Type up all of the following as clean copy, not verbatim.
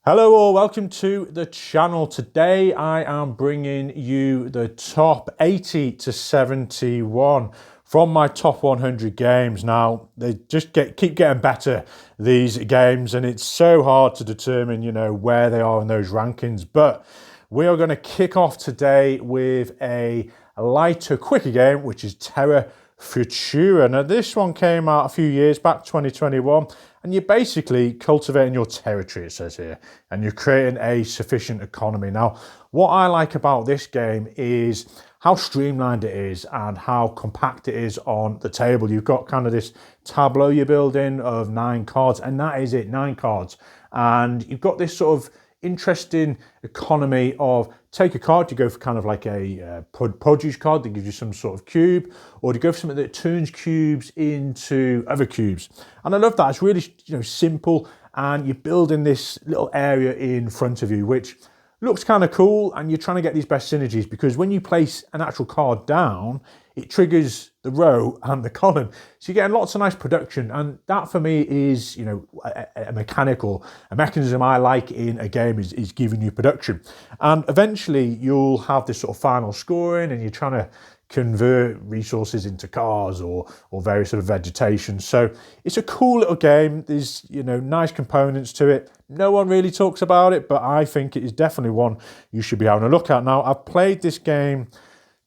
Hello all, welcome to the channel. Today I am bringing you the top 80 to 71 from my top 100 games. Now, they just keep getting better, these games, and it's so hard to determine, where they are in those rankings. But we are going to kick off today with a lighter, quicker game, which is Terra Futura. Now, this one came out a few years back, 2021, and you're basically cultivating your territory, it says here, and you're creating a sufficient economy. Now, what I like about this game is how streamlined it is and how compact it is on the table. You've got kind of this tableau you're building of 9 cards, and that is it, 9 cards. And you've got this sort of interesting economy of take a card, you go for kind of like a produce card that gives you some sort of cube, or to go for something that turns cubes into other cubes. And I love that. It's really simple, and you're building this little area in front of you, which looks kind of cool, and you're trying to get these best synergies because when you place an actual card down, it triggers the row and the column. So you're getting lots of nice production, and that for me is, a mechanical, a mechanism I like in a game is giving you production. And eventually you'll have this sort of final scoring, and you're trying to convert resources into cars or various sort of vegetation. So it's a cool little game. There's, nice components to it. No one really talks about it, but I think it is definitely one you should be having a look at. Now, I've played this game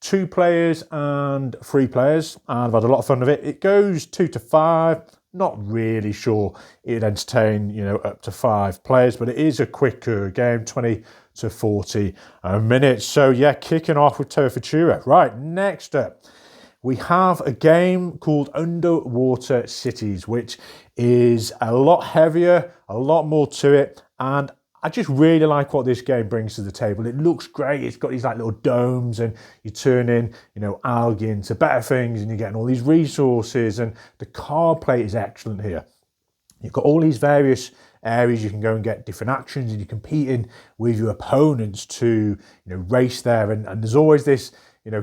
2 players and 3 players, and I've had a lot of fun with it. It goes 2 to 5. Not really sure it'd entertain, up to 5 players, but it is a quicker game, 20 to 40 minutes. So yeah, kicking off with Terra Futura. Right, next up, we have a game called Underwater Cities, which is a lot heavier, a lot more to it, and I just really like what this game brings to the table. It looks great. It's got these like little domes, and you turn in, algae into better things, and you're getting all these resources, and the card play is excellent here. You've got all these various areas you can go and get different actions, and you're competing with your opponents to, race there. And there's always this,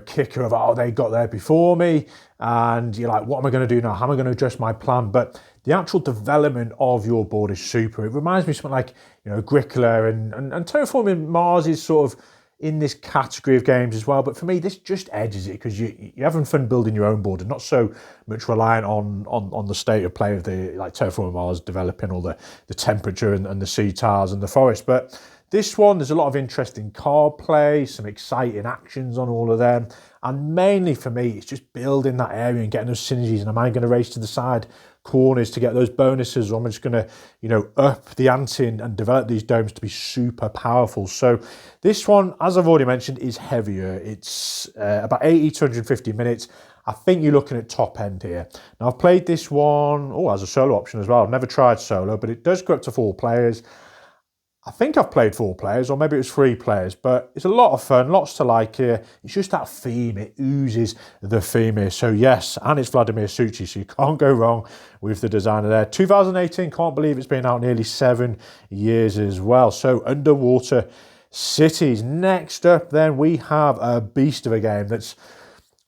kicker of, oh, they got there before me. And you're like, what am I going to do now? How am I going to adjust my plan? But the actual development of your board is super. It reminds me of something like, Agricola and Terraforming Mars is sort of in this category of games as well. But for me, this just edges it because you're having fun building your own board and not so much reliant on the state of play of the, like Terraforming Mars, developing all the temperature and the sea tiles and the forest. But this one, there's a lot of interesting card play, some exciting actions on all of them. And mainly for me, it's just building that area and getting those synergies. And am I going to race to the side corners to get those bonuses, or am I just going to, up the ante and develop these domes to be super powerful? So this one, as I've already mentioned, is heavier. It's about 80 to 150 minutes. I think you're looking at top end here. Now, I've played this one, as a solo option as well. I've never tried solo, but it does go up to 4 players. I think I've played 4 players, or maybe it was 3 players, but it's a lot of fun, lots to like here. It's just that theme, it oozes the theme here. So yes, and it's Vladimir Suchý, so you can't go wrong with the designer there. 2018, can't believe it's been out nearly 7 years as well. So Underwater Cities. Next up then, we have a beast of a game that's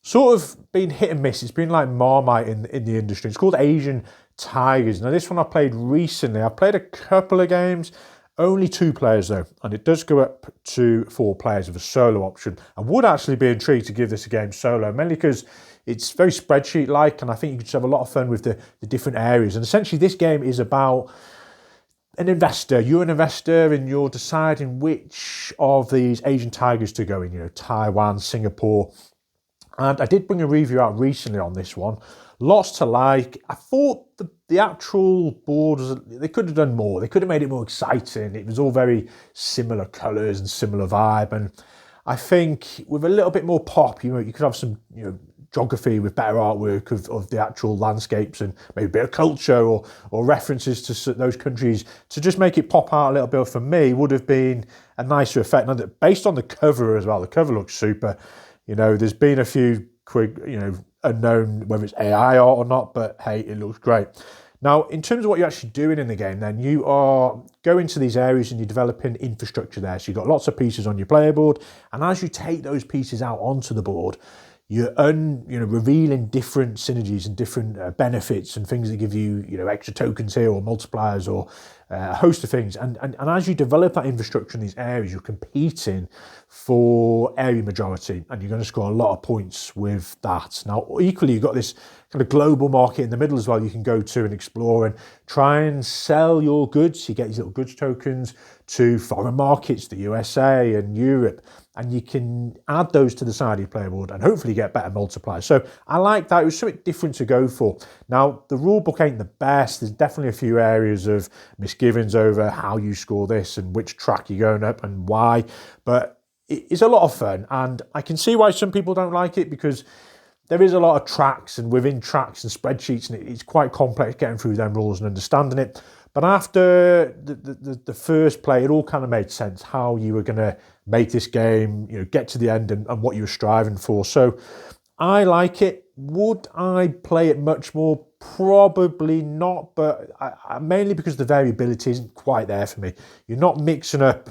sort of been hit and miss. It's been like Marmite in the industry. It's called Asian Tigers. Now this one I played recently. I've played a couple of games. Only 2 players though, and it does go up to 4 players with a solo option. I would actually be intrigued to give this a game solo, mainly because it's very spreadsheet-like, and I think you could just have a lot of fun with the different areas. And essentially this game is about an investor. You're an investor, and you're deciding which of these Asian tigers to go in, Taiwan, Singapore. And I did bring a review out recently on this one. Lots to like. I thought the actual board, they could have done more. They could have made it more exciting. It was all very similar colours and similar vibe. And I think with a little bit more pop, you could have some, geography with better artwork of the actual landscapes, and maybe a bit of culture or references to those countries to just make it pop out a little bit. For me, would have been a nicer effect. Now, based on the cover as well, the cover looks super. There's been a few quick, unknown whether it's AI art or not, but hey, it looks great. Now, in terms of what you're actually doing in the game, then you are going to these areas and you're developing infrastructure there. So you've got lots of pieces on your player board, and as you take those pieces out onto the board, you're revealing different synergies and different benefits and things that give you, extra tokens here or multipliers or a host of things. And as you develop that infrastructure in these areas, you're competing for area majority and you're going to score a lot of points with that. Now, equally, you've got this kind of global market in the middle as well you can go to and explore and try and sell your goods. You get these little goods tokens to foreign markets, the USA and Europe, and you can add those to the side of your player board and hopefully get better multipliers. So I like that. It was something different to go for. Now, the rule book ain't the best. There's definitely a few areas of misgivings over how you score this and which track you're going up and why, but it's a lot of fun, and I can see why some people don't like it, because there is a lot of tracks and within tracks and spreadsheets, and it's quite complex getting through them rules and understanding it. But after the first play, it all kind of made sense how you were going to make this game, get to the end and what you were striving for. So I like it. Would I play it much more? Probably not, but mainly because the variability isn't quite there for me. You're not mixing up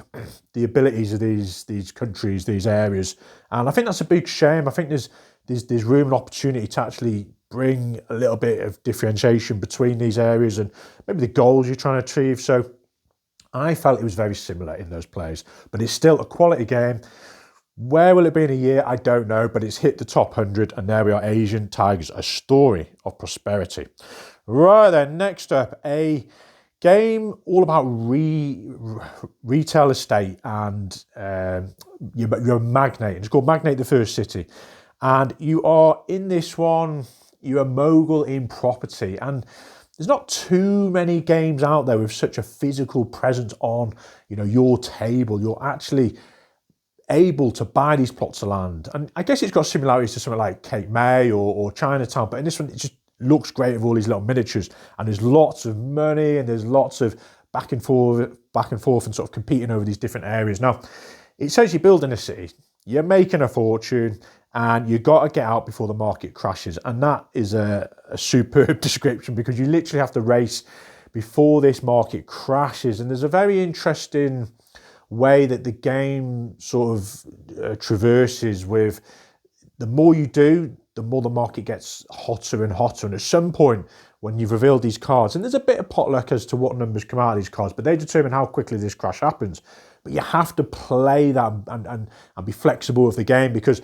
the abilities of these countries, these areas, and I think that's a big shame. I think there's room and opportunity to actually bring a little bit of differentiation between these areas and maybe the goals you're trying to achieve. So I felt it was very similar in those plays, but it's still a quality game. Where will it be in a year? I don't know, but it's hit the top 100, and there we are, Asian Tigers, a story of prosperity. Right then, next up, a game all about retail estate and you're a magnate. It's called Magnate the First City. And you are, in this one, you're a mogul in property. And there's not too many games out there with such a physical presence on, your table. You're actually able to buy these plots of land. And I guess it's got similarities to something like Cape May or Chinatown, but in this one, it just looks great with all these little miniatures. And there's lots of money and there's lots of back and forth and sort of competing over these different areas. Now, it says you're building a city, you're making a fortune, and you've got to get out before the market crashes. And that is a superb description, because you literally have to race before this market crashes. And there's a very interesting way that the game sort of traverses with, the more you do, the more the market gets hotter and hotter. And at some point, when you've revealed these cards, and there's a bit of potluck as to what numbers come out of these cards, but they determine how quickly this crash happens. But you have to play that and be flexible with the game, because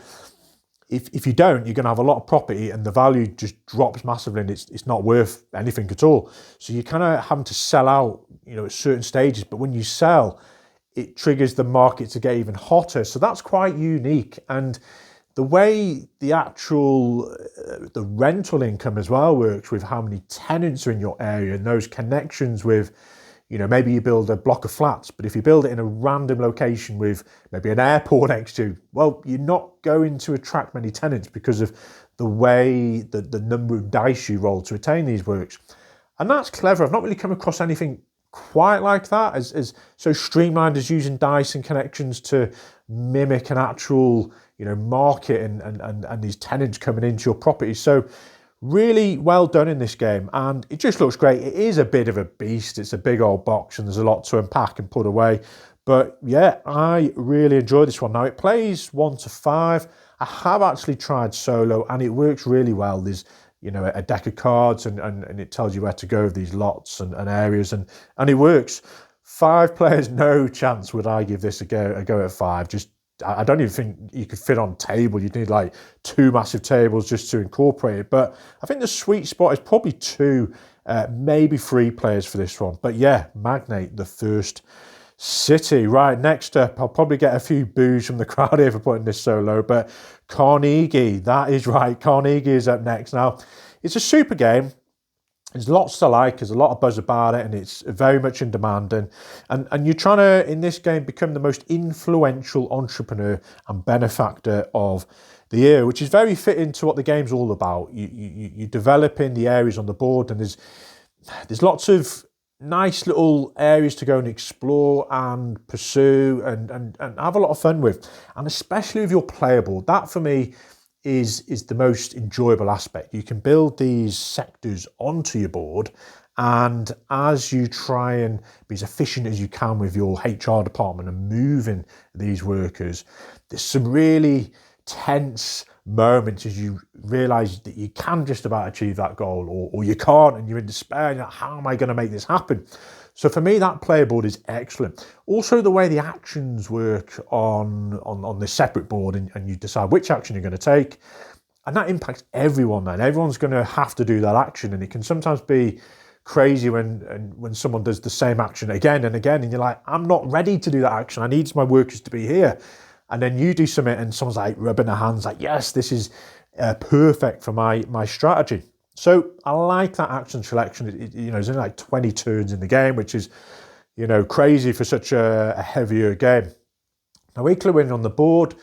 if you don't, you're going to have a lot of property and the value just drops massively and it's not worth anything at all. So you're kind of having to sell out, at certain stages. But when you sell, it triggers the market to get even hotter. So that's quite unique. And the way the actual, the rental income as well works, with how many tenants are in your area and those connections with, maybe you build a block of flats, but if you build it in a random location with maybe an airport next to, well, you're not going to attract many tenants because of the way the number of dice you roll to attain these works. And that's clever. I've not really come across anything quite like that, as so streamlined as using dice and connections to mimic an actual, market and these tenants coming into your property. So really well done in this game, and it just looks great. It is a bit of a beast. It's a big old box and there's a lot to unpack and put away. But yeah, I really enjoy this one. Now, it plays 1 to 5. I have actually tried solo and it works really well. There's a deck of cards and it tells you where to go with these lots and areas, and it works. 5 players, no chance would I give this a go at 5. I don't even think you could fit on table. You'd need like 2 massive tables just to incorporate it. But I think the sweet spot is probably 2, maybe 3 players for this one. But yeah, Magnate the First City. Right, next up, I'll probably get a few boos from the crowd here for putting this so low, but Carnegie, that is right, Carnegie is up next. Now, it's a super game. There's lots to like, there's a lot of buzz about it, and it's very much in demand. And you're trying to, in this game, become the most influential entrepreneur and benefactor of the year, which is very fitting to what the game's all about. You're developing the areas on the board, and there's lots of nice little areas to go and explore and pursue and have a lot of fun with, and especially with your player board. That for me is the most enjoyable aspect. You can build these sectors onto your board, and as you try and be as efficient as you can with your HR department and moving these workers, there's some really tense moment as you realise that you can just about achieve that goal, or you can't, and you're in despair, and you're like, how am I going to make this happen? So for me, that player board is excellent. Also, the way the actions work on this separate board, and you decide which action you're going to take, and that impacts everyone then. Everyone's going to have to do that action, and it can sometimes be crazy when someone does the same action again and again, and you're like, I'm not ready to do that action. I need my workers to be here. And then you do something and someone's like rubbing their hands like, yes, this is perfect for my strategy. So I like that action selection. There's only like 20 turns in the game, which is, crazy for such a heavier game. Now, Igloo Win on the board,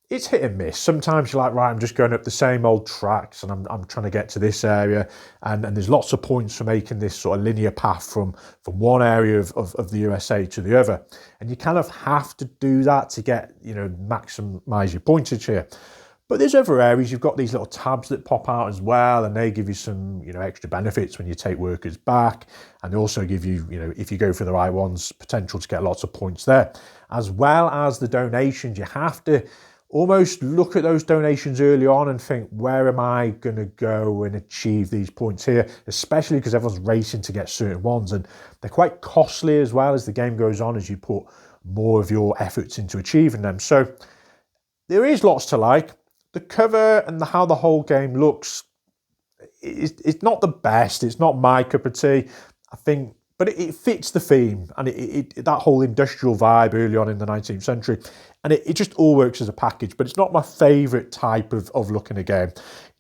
it's hit and miss. Sometimes you're like, right, I'm just going up the same old tracks and I'm trying to get to this area. And there's lots of points for making this sort of linear path from one area of the USA to the other. And you kind of have to do that to get, maximize your pointage here. But there's other areas, you've got these little tabs that pop out as well, and they give you some, extra benefits when you take workers back. And they also give you, if you go for the right ones, potential to get lots of points there. As well as the donations, you have to almost look at those donations early on and think, where am I going to go and achieve these points here? Especially because everyone's racing to get certain ones, and they're quite costly as well as the game goes on, as you put more of your efforts into achieving them. So there is lots to like. The cover and how the whole game looks, it's not the best. It's not my cup of tea, I think, but it fits the theme, and that whole industrial vibe early on in the 19th century, and it just all works as a package. But it's not my favourite type of looking a game.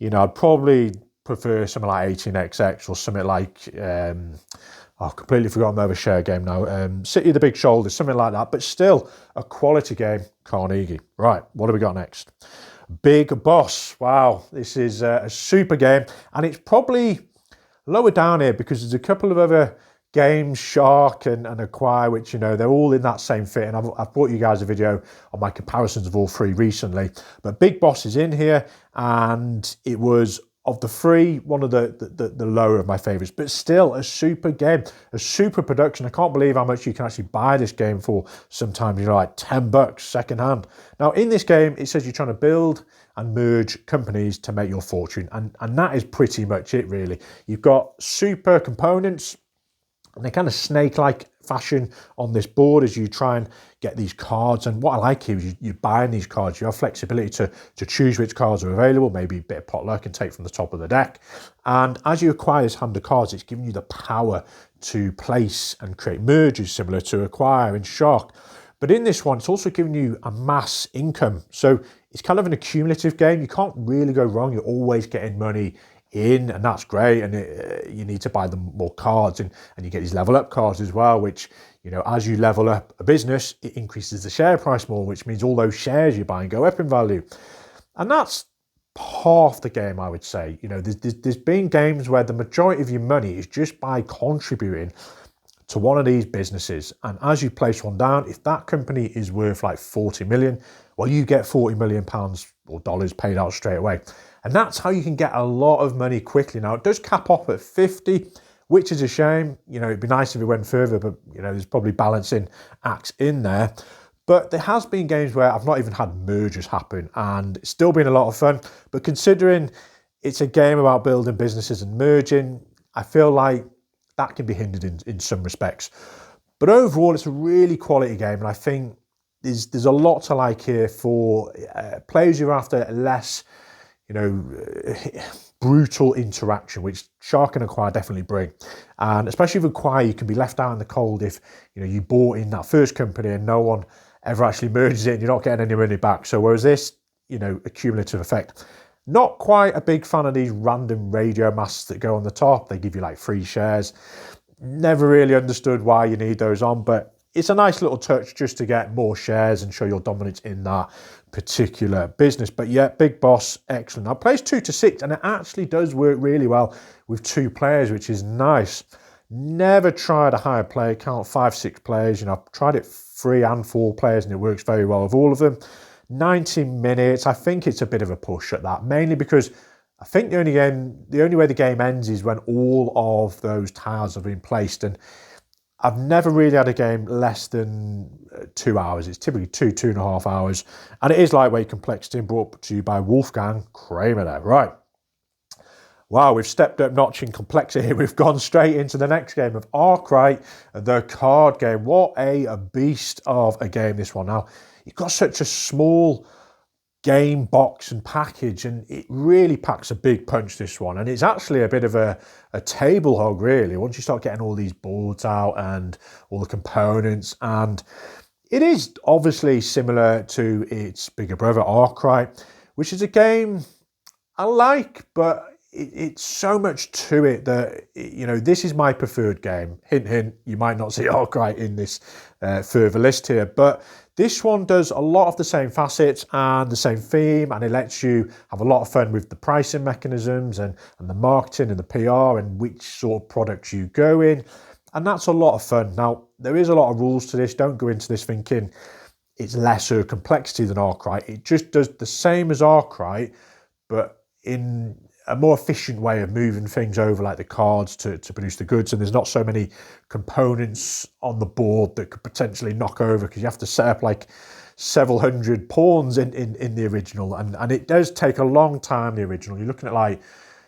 I'd probably prefer something like 18XX or something like I've completely forgotten the other share game now. City of the Big Shoulders, something like that, but still a quality game. Carnegie. Right, what do we got next? Big Boss. Wow, this is a super game, and it's probably lower down here because there's a couple of other games, Shark and Acquire, which, they're all in that same fit, and I've brought you guys a video on my comparisons of all three recently. But Big Boss is in here, and it was, of the three, one of the lower of my favourites, but still a super game, a super production. I can't believe how much you can actually buy this game for. Sometimes, like $10 second hand. Now, in this game, it says you're trying to build and merge companies to make your fortune, and that is pretty much it, really. You've got super components, and they're kind of snake-like fashion on this board as you try and get these cards. And what I like here is you're buying these cards. You have flexibility to choose which cards are available, maybe a bit of potluck and take from the top of the deck. And as you acquire this hand of cards, it's giving you the power to place and create mergers similar to Acquire and Shark. But in this one, it's also giving you a mass income. So it's kind of an accumulative game. You can't really go wrong. You're always getting money in, and that's great. And you need to buy them more cards, and you get these level up cards as well, which, as you level up a business, it increases the share price more, which means all those shares you're buying go up in value. And that's half the game, I would say. There's been games where the majority of your money is just by contributing to one of these businesses. And as you place one down, if that company is worth like 40 million, well, you get 40 million pounds or dollars paid out straight away. And that's how you can get a lot of money quickly. Now, it does cap off at 50, which is a shame. It'd be nice if it went further, but, there's probably balancing acts in there. But there has been games where I've not even had mergers happen, and it's still been a lot of fun. But considering it's a game about building businesses and merging, I feel like that can be hindered in some respects. But overall, it's a really quality game, and I think there's a lot to like here for players who are after less, brutal interaction, which Shark and Acquire definitely bring. And especially with Acquire, you can be left out in the cold if you bought in that first company and no one ever actually merges it, and you're not getting any money back. So whereas this, accumulative effect. Not quite a big fan of these random radio masts that go on the top. They give you like free shares. Never really understood why you need those on, but it's a nice little touch just to get more shares and show your dominance in that particular business. But yeah, Big Boss, excellent. Now, it plays 2 to 6, and it actually does work really well with 2 players, which is nice. Never tried a higher player count, 5-6 players. I've tried it 3 and 4 players, and it works very well with all of them. 90 minutes, I think it's a bit of a push at that, mainly because I think the only way the game ends is when all of those tiles have been placed, and I've never really had a game less than 2 hours. It's typically 2.5 hours. And it is lightweight complexity, brought to you by Wolfgang Kramer there. Right. Wow, we've stepped up notch in complexity here. We've gone straight into the next game of Arkwright, the card game. What a beast of a game this one. Now, you've got such a small game box and package, and it really packs a big punch, this one. And it's actually a bit of a table hog, really, once you start getting all these boards out and all the components. And it is obviously similar to its bigger brother, Arkwright, which is a game I like, but it's so much to it that, you know, this is my preferred game. Hint, hint, you might not see Arkwright in this further list here, but this one does a lot of the same facets and the same theme, and it lets you have a lot of fun with the pricing mechanisms and the marketing and the PR and which sort of products you go in. And that's a lot of fun. Now, there is a lot of rules to this. Don't go into this thinking it's lesser complexity than Arkwright. It just does the same as Arkwright, but in a more efficient way of moving things over, like the cards to produce the goods, and there's not so many components on the board that could potentially knock over, because you have to set up like several hundred pawns in the original, and it does take a long time, the original. You're looking at, like,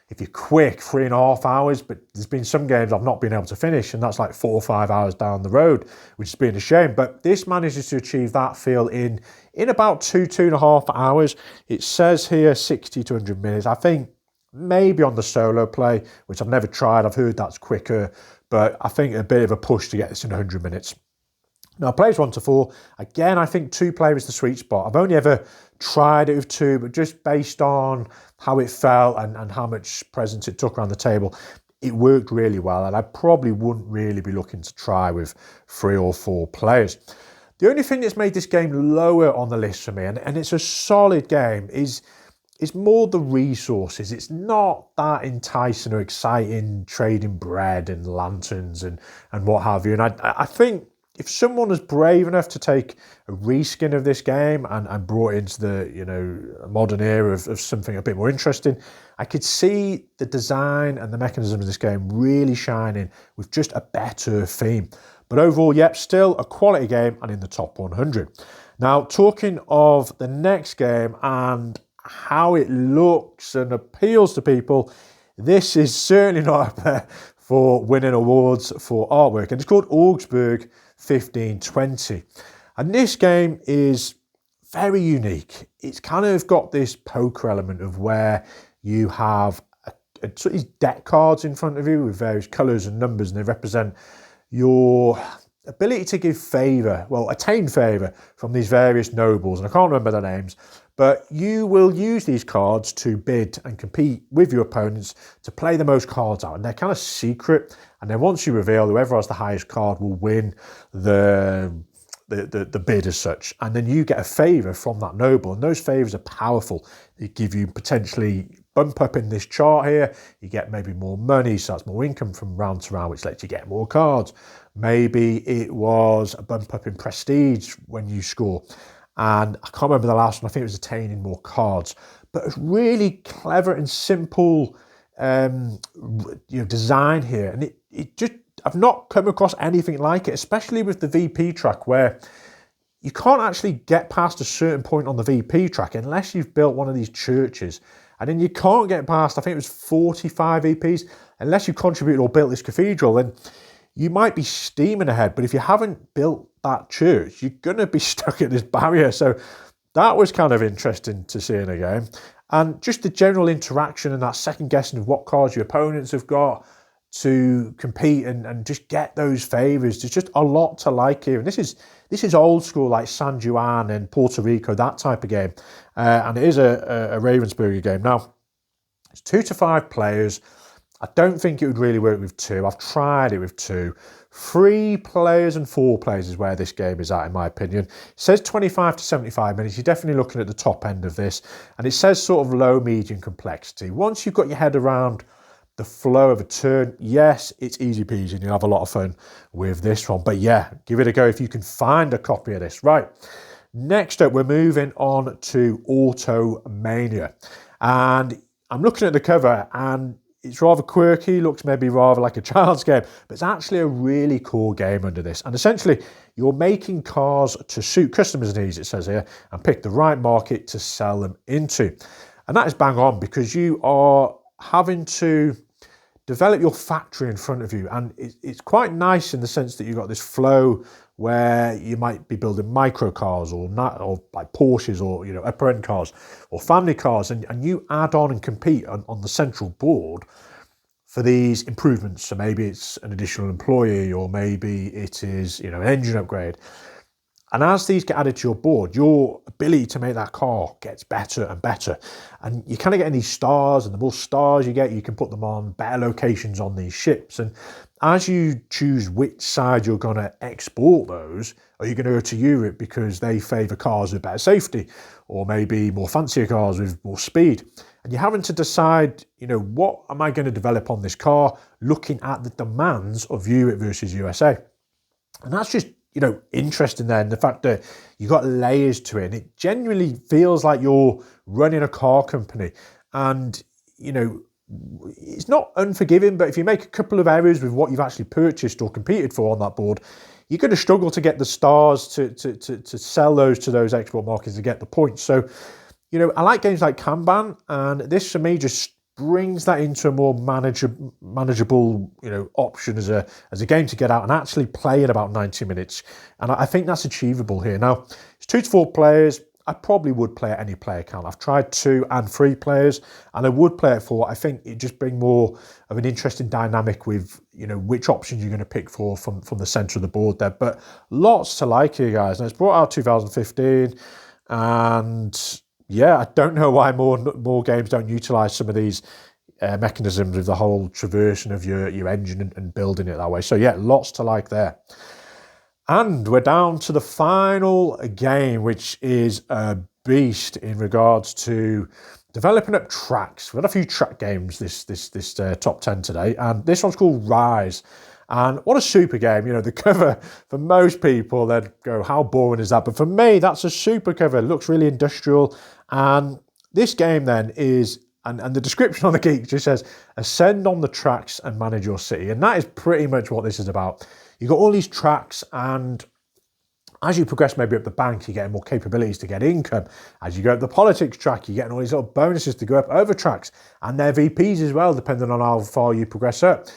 if you're quick, 3.5 hours, but there's been some games I've not been able to finish, and that's like 4 or 5 hours down the road, which has been a shame. But this manages to achieve that feel in about 2.5 hours. It says here 60 to 100 minutes. I think maybe on the solo play, which I've never tried, I've heard that's quicker, but I think a bit of a push to get this in 100 minutes. Now, players 1 to 4, again, I think 2-player is the sweet spot. I've only ever tried it with 2, but just based on how it felt and how much presence it took around the table, it worked really well, and I probably wouldn't really be looking to try with 3 or 4 players. The only thing that's made this game lower on the list for me, and it's a solid game, is more the resources. It's not that enticing or exciting, trading bread and lanterns and what have you. And I think if someone was brave enough to take a reskin of this game and brought it into the, you know, modern era of something a bit more interesting, I could see the design and the mechanism of this game really shining with just a better theme. But overall, yep, still a quality game and in the top 100. Now, talking of the next game and how it looks and appeals to people, this is certainly not up there for winning awards for artwork, and it's called Augsburg 1520. And this game is very unique. It's kind of got this poker element of where you have these deck cards in front of you with various colours and numbers, and they represent your ability to give favour, well, attain favour from these various nobles, and I can't remember their names, but you will use these cards to bid and compete with your opponents to play the most cards out, and they're kind of secret, and then once you reveal, whoever has the highest card will win the bid as such, and then you get a favour from that noble, and those favours are powerful. They give you potentially bump up in this chart here, you get maybe more money, so that's more income from round to round, which lets you get more cards. Maybe it was a bump up in prestige when you score, and I can't remember the last one, I think it was attaining more cards. But it's really clever and simple design here, and it just, I've not come across anything like it, especially with the VP track, where you can't actually get past a certain point on the VP track unless you've built one of these churches. And then you can't get past, I think it was 45 VPs, unless you contributed or built this cathedral. Then you might be steaming ahead, but if you haven't built that church, you're going to be stuck at this barrier. So that was kind of interesting to see in a game. And just the general interaction and that second guessing of what cards your opponents have got to compete and just get those favours. There's just a lot to like here. And this is old school, like San Juan and Puerto Rico, that type of game. And it is a Ravensburger game. Now, it's 2 to 5 players. I don't think it would really work with 2. I've tried it with 2. 3 players and 4 players is where this game is at, in my opinion. It says 25 to 75 minutes. You're definitely looking at the top end of this. And it says sort of low, medium complexity. Once you've got your head around the flow of a turn, yes, it's easy peasy and you'll have a lot of fun with this one. But yeah, give it a go if you can find a copy of this. Right, next up, we're moving on to Automania. And I'm looking at the cover, and it's rather quirky, looks maybe rather like a child's game, but it's actually a really cool game under this. And essentially, you're making cars to suit customers' needs, it says here, and pick the right market to sell them into. And that is bang on, because you are having to develop your factory in front of you. And it's quite nice in the sense that you've got this flow where you might be building micro cars or like Porsches or, you know, upper end cars or family cars, and you add on and compete on the central board for these improvements. So maybe it's an additional employee, or maybe it is, you know, an engine upgrade. And as these get added to your board, your ability to make that car gets better and better. And you kind of get these stars, and the more stars you get, you can put them on better locations on these ships. And as you choose which side you're going to export those, are you going to go to Europe because they favour cars with better safety, or maybe more fancier cars with more speed? And you're having to decide, you know, what am I going to develop on this car, looking at the demands of Europe versus USA. And that's just, you know, interesting there, and the fact that you've got layers to it, and it genuinely feels like you're running a car company. And, you know, it's not unforgiving, but if you make a couple of errors with what you've actually purchased or competed for on that board, you're going to struggle to get the stars to sell those to those export markets to get the points. So, you know, I like games like Kanban, and this for me just brings that into a more manageable, you know, option as a game to get out and actually play in about 90 minutes. And I think that's achievable here. Now, it's 2 to 4 players. I probably would play at any player count. I've tried 2 and 3 players, and I would play at 4. I think it just brings more of an interesting dynamic with, you know, which options you're going to pick from the centre of the board there. But lots to like here, guys. Now, it's brought out 2015, and yeah, I don't know why more games don't utilise some of these mechanisms with the whole traversing of your engine and building it that way. So yeah, lots to like there. And we're down to the final game, which is a beast in regards to developing up tracks. We've had a few track games this top 10 today, and this one's called Rise. And what a super game. You know, the cover, for most people, they'd go, how boring is that? But for me, that's a super cover. It looks really industrial. And this game then is, and the description on the Geek just says, ascend on the tracks and manage your city. And that is pretty much what this is about. You've got all these tracks, and as you progress maybe up the bank, you're getting more capabilities to get income. As you go up the politics track, you're getting all these little bonuses to go up over tracks. And they're VPs as well, depending on how far you progress up.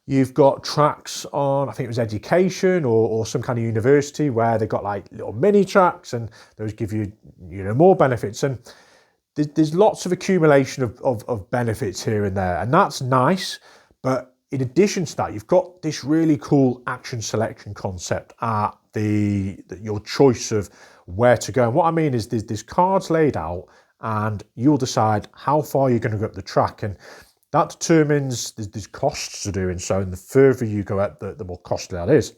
You've got tracks on, I think it was education or some kind of university, where they've got like little mini tracks, and those give you, you know, more benefits. And there's lots of accumulation of benefits here and there, and that's nice. But in addition to that, you've got this really cool action selection concept at your choice of where to go. And what I mean is there's cards laid out, and you'll decide how far you're going to go up the track. And that determines there's costs to doing so, and the further you go up, the more costly that is.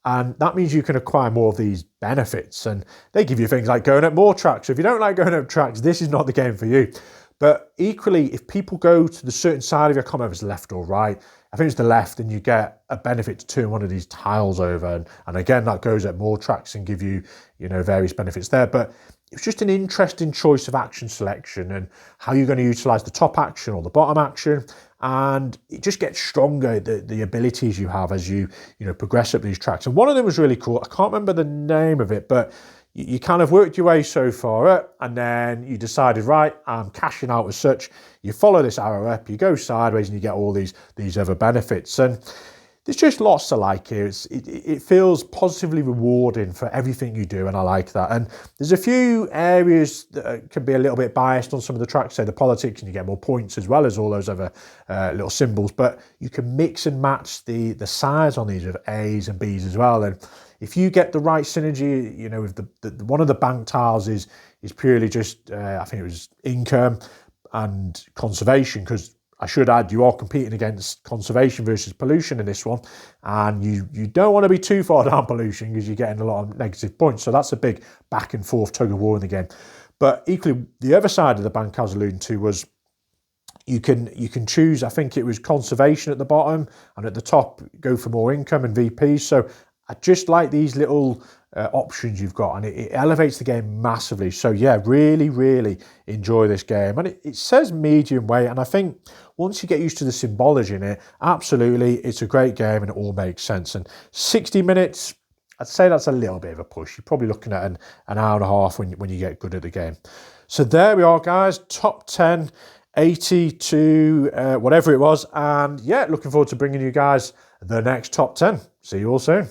And that means you can acquire more of these benefits, and they give you things like going up more tracks. So if you don't like going up tracks, this is not the game for you. But equally, if people go to the certain side of your, I can't remember if it's left or right, I think it's the left, and you get a benefit to turn one of these tiles over. And again, that goes at more tracks and give you, you know, various benefits there. But it's just an interesting choice of action selection and how you're going to utilise the top action or the bottom action. And it just gets stronger, the abilities you have as you progress up these tracks. And one of them was really cool. I can't remember the name of it, but you kind of worked your way so far up, and then you decided, right, I'm cashing out as such. You follow this arrow up, you go sideways, and you get all these other benefits. And there's just lots to like here. It feels positively rewarding for everything you do, and I like that. And there's a few areas that can be a little bit biased on some of the tracks, say the politics, and you get more points as well as all those other little symbols. But you can mix and match the size on these with A's and B's as well. And if you get the right synergy, you know, with the one of the bank tiles is purely just, I think it was income and conservation, because I should add, you are competing against conservation versus pollution in this one, and you don't want to be too far down pollution because you're getting a lot of negative points. So that's a big back and forth tug of war in the game. But equally, the other side of the bank I was alluding to was you can choose, I think it was conservation at the bottom, and at the top go for more income and VPs. So I just like these little options you've got, and it elevates the game massively. So yeah, really, really enjoy this game. And it says medium weight, and I think once you get used to the symbology in it, absolutely, it's a great game and it all makes sense. And 60 minutes, I'd say that's a little bit of a push. You're probably looking at an hour and a half when you get good at the game. So there we are, guys. Top 10, 80 to whatever it was. And yeah, looking forward to bringing you guys the next top 10. See you all soon.